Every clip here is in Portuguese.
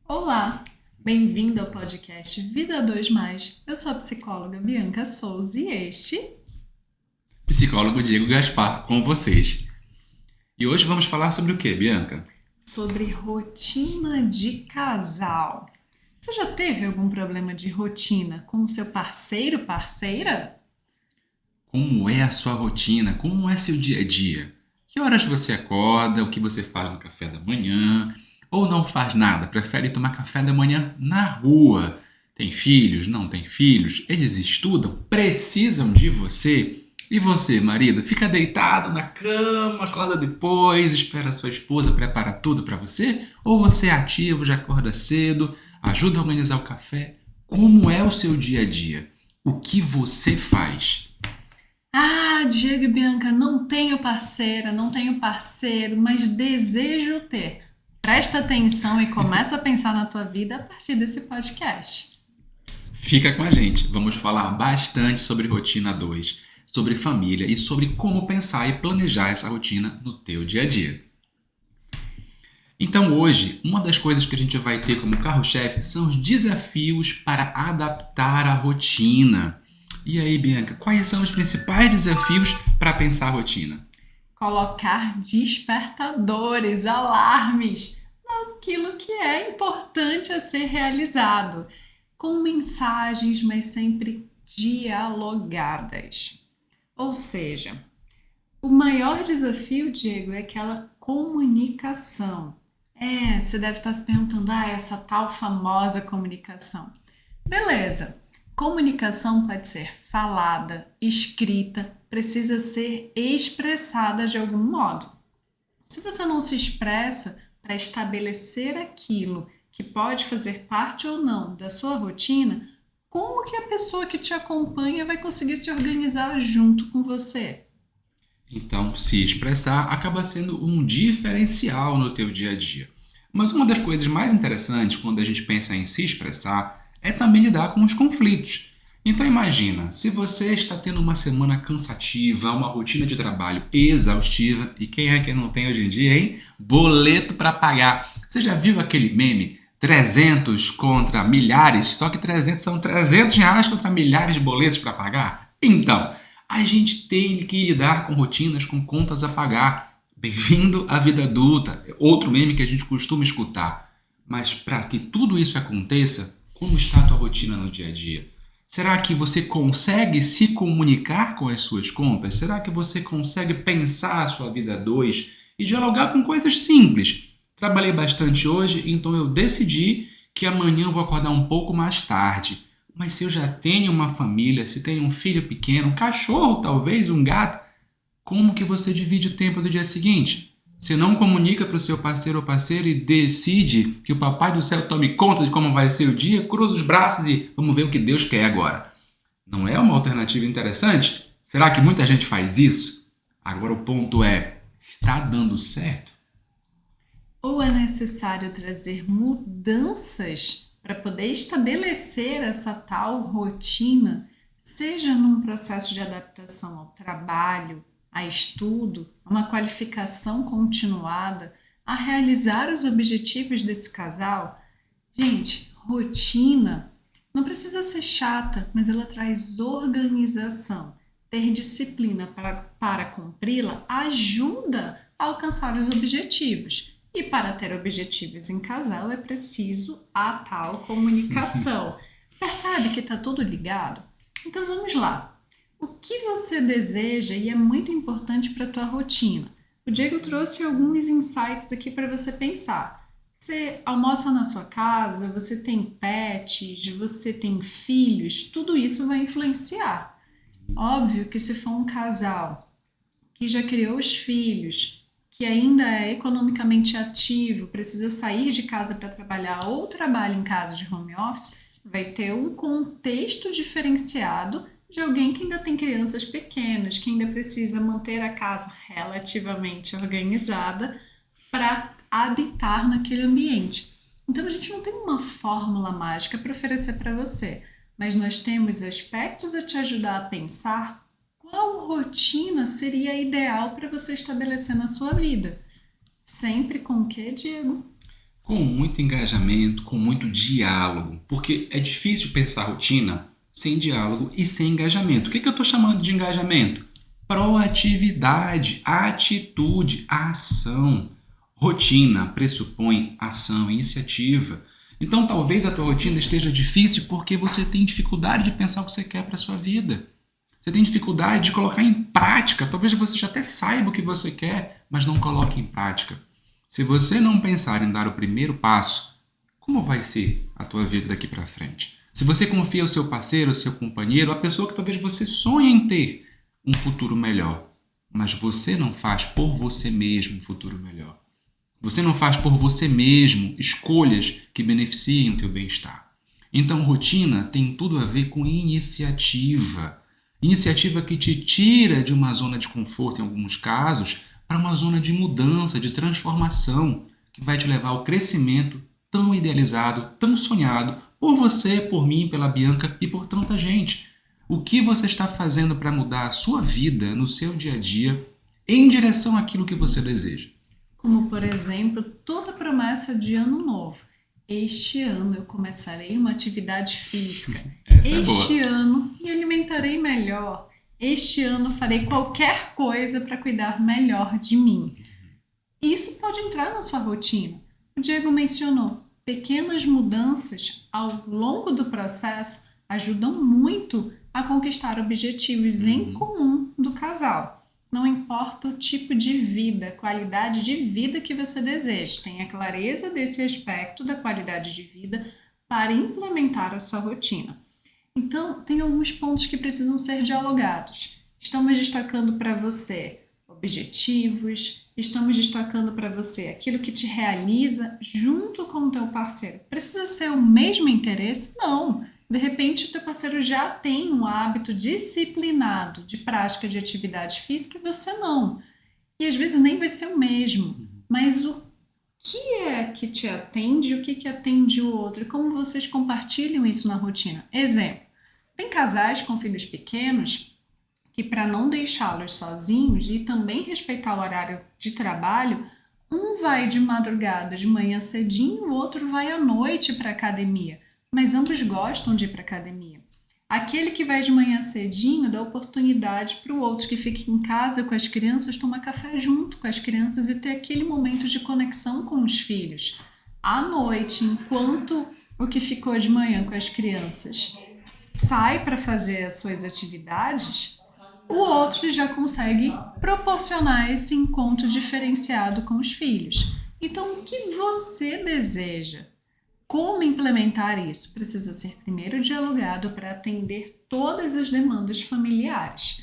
Olá, bem-vindo ao podcast Vida 2 Mais. Eu sou a psicóloga Bianca Souza e este. Psicólogo Diego Gaspar, com vocês. E hoje vamos falar sobre o que, Bianca? Sobre rotina de casal. Você já teve algum problema de rotina com o seu parceiro, parceira? Como é a sua rotina? Como é seu dia a dia? Que horas você acorda? O que você faz no café da manhã? Ou não faz nada? Prefere tomar café da manhã na rua? Tem filhos? Não tem filhos? Eles estudam? Precisam de você? E você, marido, fica deitado na cama, acorda depois, espera a sua esposa preparar tudo para você? Ou você é ativo, já acorda cedo, ajuda a organizar o café? Como é o seu dia a dia? O que você faz? Ah, Diego e Bianca, não tenho parceira, não tenho parceiro, mas desejo ter. Presta atenção e começa a pensar na tua vida a partir desse podcast. Fica com a gente, vamos falar bastante sobre rotina 2, sobre família e sobre como pensar e planejar essa rotina no teu dia a dia. Então hoje, uma das coisas que a gente vai ter como carro-chefe são os desafios para adaptar a rotina. E aí, Bianca, quais são os principais desafios para pensar a rotina? Colocar despertadores, alarmes, naquilo que é importante a ser realizado, com mensagens, mas sempre dialogadas. Ou seja, o maior desafio, Diego, é aquela comunicação. Você deve estar se perguntando, essa tal famosa comunicação. Beleza. Comunicação pode ser falada, escrita, precisa ser expressada de algum modo. Se você não se expressa para estabelecer aquilo que pode fazer parte ou não da sua rotina, como que a pessoa que te acompanha vai conseguir se organizar junto com você? Então, se expressar acaba sendo um diferencial no teu dia a dia. Mas uma das coisas mais interessantes quando a gente pensa em se expressar é também lidar com os conflitos. Então imagina, se você está tendo uma semana cansativa, uma rotina de trabalho exaustiva, e quem é que não tem hoje em dia, hein? Boleto para pagar. Você já viu aquele meme? 300 contra milhares, só que 300 são 300 reais contra milhares de boletos para pagar? Então, a gente tem que lidar com rotinas, com contas a pagar. Bem-vindo à vida adulta. É outro meme que a gente costuma escutar. Mas para que tudo isso aconteça, como está a tua rotina no dia a dia? Será que você consegue se comunicar com as suas contas? Será que você consegue pensar a sua vida a dois e dialogar com coisas simples? Trabalhei bastante hoje, então eu decidi que amanhã eu vou acordar um pouco mais tarde. Mas se eu já tenho uma família, se tenho um filho pequeno, um cachorro talvez, um gato, como que você divide o tempo do dia seguinte? Você não comunica para o seu parceiro ou parceira e decide que o papai do céu tome conta de como vai ser o dia, cruza os braços e vamos ver o que Deus quer agora. Não é uma alternativa interessante? Será que muita gente faz isso? Agora o ponto é, está dando certo? Ou é necessário trazer mudanças para poder estabelecer essa tal rotina, seja num processo de adaptação ao trabalho, a estudo, a uma qualificação continuada, a realizar os objetivos desse casal? Gente, rotina não precisa ser chata, mas ela traz organização. Ter disciplina para cumpri-la ajuda a alcançar os objetivos. E para ter objetivos em casal é preciso a tal comunicação. Percebe que está tudo ligado? Então vamos lá. O que você deseja e é muito importante para a tua rotina? O Diego trouxe alguns insights aqui para você pensar. Você almoça na sua casa, você tem pets, você tem filhos, tudo isso vai influenciar. Óbvio que se for um casal que já criou os filhos, que ainda é economicamente ativo, precisa sair de casa para trabalhar ou trabalha em casa de home office, vai ter um contexto diferenciado de alguém que ainda tem crianças pequenas, que ainda precisa manter a casa relativamente organizada para habitar naquele ambiente. Então a gente não tem uma fórmula mágica para oferecer para você, mas nós temos aspectos a te ajudar a pensar qual rotina seria ideal para você estabelecer na sua vida. Sempre com o quê, Diego? Com muito engajamento, com muito diálogo, porque é difícil pensar rotina sem diálogo e sem engajamento. O que eu estou chamando de engajamento? Proatividade, atitude, ação. Rotina pressupõe ação, iniciativa. Então talvez a tua rotina esteja difícil porque você tem dificuldade de pensar o que você quer para a sua vida. Você tem dificuldade de colocar em prática. Talvez você já até saiba o que você quer, mas não coloque em prática. Se você não pensar em dar o primeiro passo, como vai ser a tua vida daqui para frente? Se você confia ao seu parceiro, ao seu companheiro, a pessoa que talvez você sonhe em ter um futuro melhor, mas você não faz por você mesmo um futuro melhor. Você não faz por você mesmo escolhas que beneficiem o teu bem-estar. Então, rotina tem tudo a ver com iniciativa. Iniciativa que te tira de uma zona de conforto, em alguns casos, para uma zona de mudança, de transformação, que vai te levar ao crescimento tão idealizado, tão sonhado, por você, por mim, pela Bianca e por tanta gente. O que você está fazendo para mudar a sua vida no seu dia a dia em direção àquilo que você deseja? Como, por exemplo, toda promessa de ano novo. Este ano eu começarei uma atividade física. Essa é Este boa. ano me alimentarei melhor. Este ano farei qualquer coisa para cuidar melhor de mim. Isso pode entrar na sua rotina. O Diego mencionou, pequenas mudanças ao longo do processo ajudam muito a conquistar objetivos em comum do casal. Não importa o tipo de vida, qualidade de vida que você deseja, tenha clareza desse aspecto da qualidade de vida para implementar a sua rotina. Então, tem alguns pontos que precisam ser dialogados. Estamos destacando para você objetivos, estamos destacando para você aquilo que te realiza junto com o teu parceiro. Precisa ser o mesmo interesse? Não. De repente, o teu parceiro já tem um hábito disciplinado de prática de atividade física e você não. E às vezes nem vai ser o mesmo. Mas o que é que te atende e o que atende o outro? E como vocês compartilham isso na rotina? Exemplo, tem casais com filhos pequenos que, para não deixá-los sozinhos e também respeitar o horário de trabalho, um vai de madrugada, de manhã cedinho, o outro vai à noite para a academia. Mas ambos gostam de ir para a academia. Aquele que vai de manhã cedinho dá oportunidade para o outro que fica em casa com as crianças tomar café junto com as crianças e ter aquele momento de conexão com os filhos. À noite, enquanto o que ficou de manhã com as crianças sai para fazer as suas atividades, o outro já consegue proporcionar esse encontro diferenciado com os filhos. Então, o que você deseja? Como implementar isso? Precisa ser primeiro dialogado para atender todas as demandas familiares.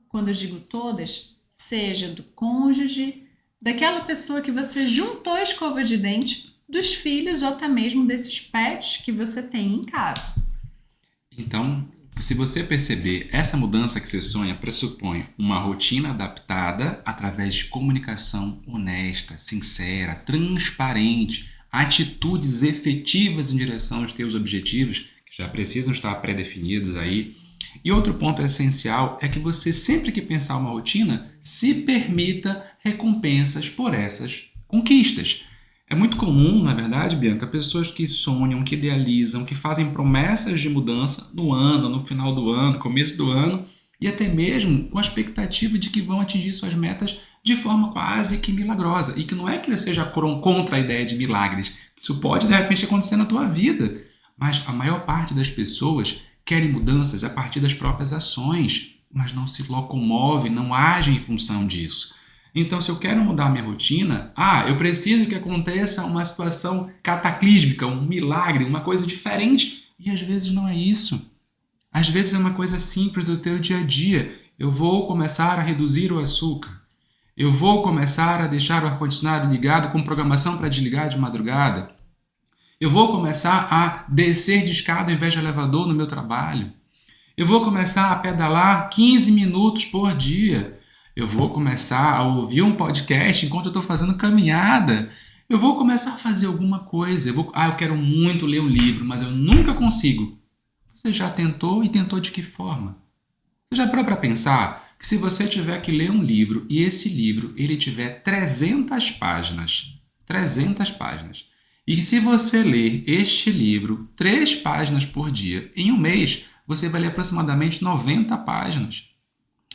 Quando eu digo todas, seja do cônjuge, daquela pessoa que você juntou a escova de dente, dos filhos ou até mesmo desses pets que você tem em casa. Então, se você perceber, essa mudança que você sonha pressupõe uma rotina adaptada através de comunicação honesta, sincera, transparente, atitudes efetivas em direção aos teus objetivos, que já precisam estar pré-definidos aí. E outro ponto essencial é que você, sempre que pensar uma rotina, se permita recompensas por essas conquistas. É muito comum, na verdade, Bianca, pessoas que sonham, que idealizam, que fazem promessas de mudança no ano, no final do ano, começo do ano, e até mesmo com a expectativa de que vão atingir suas metas de forma quase que milagrosa. E que não é que ele seja contra a ideia de milagres. Isso pode, de repente, acontecer na tua vida. Mas a maior parte das pessoas querem mudanças a partir das próprias ações, mas não se locomove, não agem em função disso. Então, se eu quero mudar minha rotina, eu preciso que aconteça uma situação cataclísmica, um milagre, uma coisa diferente. E às vezes não é isso. Às vezes é uma coisa simples do teu dia a dia. Eu vou começar a reduzir o açúcar. Eu vou começar a deixar o ar-condicionado ligado com programação para desligar de madrugada. Eu vou começar a descer de escada ao invés de elevador no meu trabalho. Eu vou começar a pedalar 15 minutos por dia. Eu vou começar a ouvir um podcast enquanto eu estou fazendo caminhada. Eu vou começar a fazer alguma coisa. Eu quero muito ler um livro, mas eu nunca consigo. Você já tentou e tentou de que forma? Você já parou para pensar que se você tiver que ler um livro e esse livro ele tiver 300 páginas, E se você ler este livro 3 páginas por dia, em um mês, você vai ler aproximadamente 90 páginas.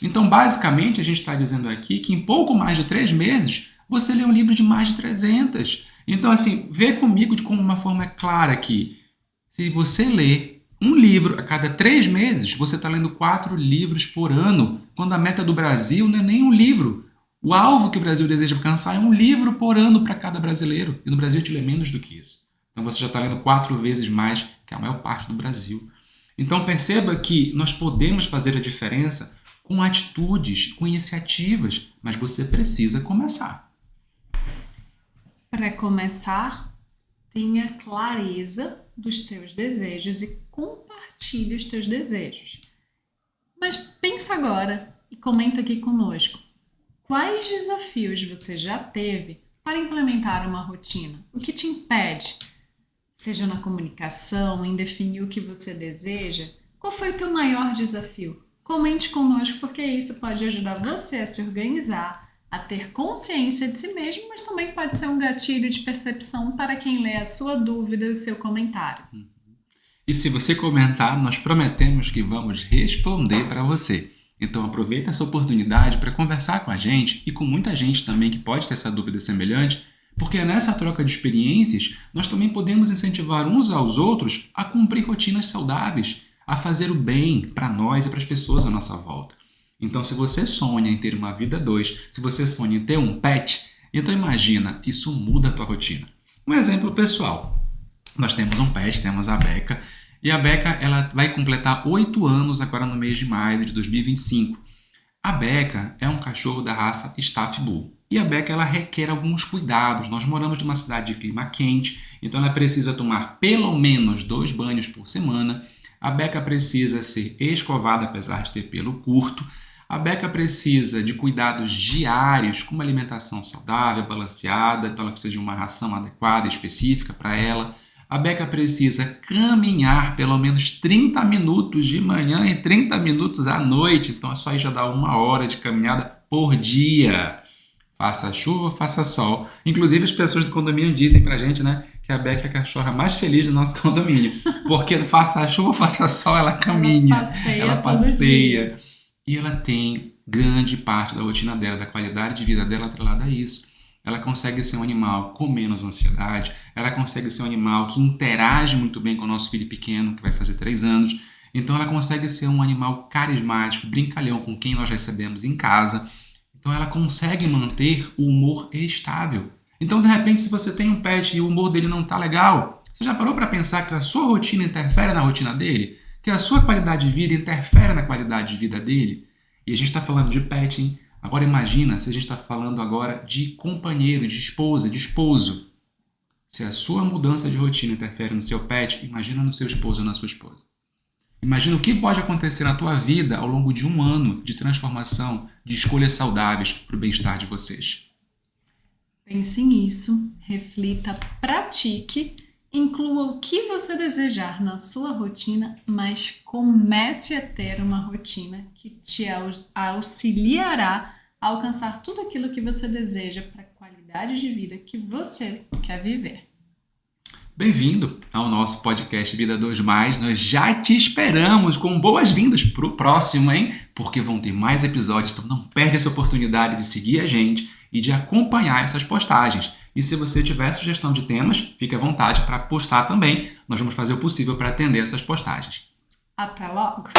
Então, basicamente, a gente está dizendo aqui que em pouco mais de 3 meses, você lê um livro de mais de 300. Então, assim, vê comigo de como uma forma clara aqui. Se você lê um livro a cada 3 meses, você está lendo 4 livros por ano, quando a meta do Brasil não é nem um livro. O alvo que o Brasil deseja alcançar é um livro por ano para cada brasileiro. E no Brasil a gente lê menos do que isso. Então você já está lendo 4 vezes mais que a maior parte do Brasil. Então perceba que nós podemos fazer a diferença com atitudes, com iniciativas, mas você precisa começar. Para começar, tenha clareza dos teus desejos e compartilhe os teus desejos. Mas pensa agora e comenta aqui conosco. Quais desafios você já teve para implementar uma rotina? O que te impede? Seja na comunicação, em definir o que você deseja, qual foi o teu maior desafio? Comente conosco, porque isso pode ajudar você a se organizar, a ter consciência de si mesmo, mas também pode ser um gatilho de percepção para quem lê a sua dúvida e o seu comentário. E se você comentar, nós prometemos que vamos responder para você. Então aproveita essa oportunidade para conversar com a gente e com muita gente também que pode ter essa dúvida semelhante, porque nessa troca de experiências nós também podemos incentivar uns aos outros a cumprir rotinas saudáveis, a fazer o bem para nós e para as pessoas à nossa volta. Então se você sonha em ter uma vida 2, se você sonha em ter um pet, então imagina, isso muda a tua rotina. Um exemplo pessoal, nós temos um pet, temos a Beca, e a Beca ela vai completar 8 anos agora no mês de maio de 2025. A Beca é um cachorro da raça Staff Bull. E a Beca ela requer alguns cuidados. Nós moramos numa cidade de clima quente, então ela precisa tomar pelo menos 2 banhos por semana. A Beca precisa ser escovada, apesar de ter pelo curto. A Beca precisa de cuidados diários, com uma alimentação saudável, balanceada, então ela precisa de uma ração adequada, específica para ela. A Beca precisa caminhar pelo menos 30 minutos de manhã e 30 minutos à noite. Então, isso aí já dá 1 hora de caminhada por dia. Faça chuva, faça sol. Inclusive, as pessoas do condomínio dizem pra gente, né, que a Beca é a cachorra mais feliz do nosso condomínio. Porque faça chuva, faça sol, ela caminha. Ela passeia. E ela tem grande parte da rotina dela, da qualidade de vida dela atrelada a isso. Ela consegue ser um animal com menos ansiedade, ela consegue ser um animal que interage muito bem com o nosso filho pequeno, que vai fazer 3 anos. Então ela consegue ser um animal carismático, brincalhão com quem nós recebemos em casa. Então ela consegue manter o humor estável. Então de repente se você tem um pet e o humor dele não está legal, você já parou para pensar que a sua rotina interfere na rotina dele? Que a sua qualidade de vida interfere na qualidade de vida dele? E a gente está falando de pet, hein? Agora imagina se a gente está falando agora de companheiro, de esposa, de esposo. Se a sua mudança de rotina interfere no seu pet, imagina no seu esposo ou na sua esposa. Imagina o que pode acontecer na tua vida ao longo de 1 ano de transformação, de escolhas saudáveis para o bem-estar de vocês. Pense nisso, reflita, pratique, inclua o que você desejar na sua rotina, mas comece a ter uma rotina que te auxiliará a alcançar tudo aquilo que você deseja para a qualidade de vida que você quer viver. Bem-vindo ao nosso podcast Vida 2+. Nós já te esperamos com boas-vindas para o próximo, hein? Porque vão ter mais episódios, então não perde essa oportunidade de seguir a gente e de acompanhar essas postagens. E se você tiver sugestão de temas, fique à vontade para postar também. Nós vamos fazer o possível para atender essas postagens. Até logo!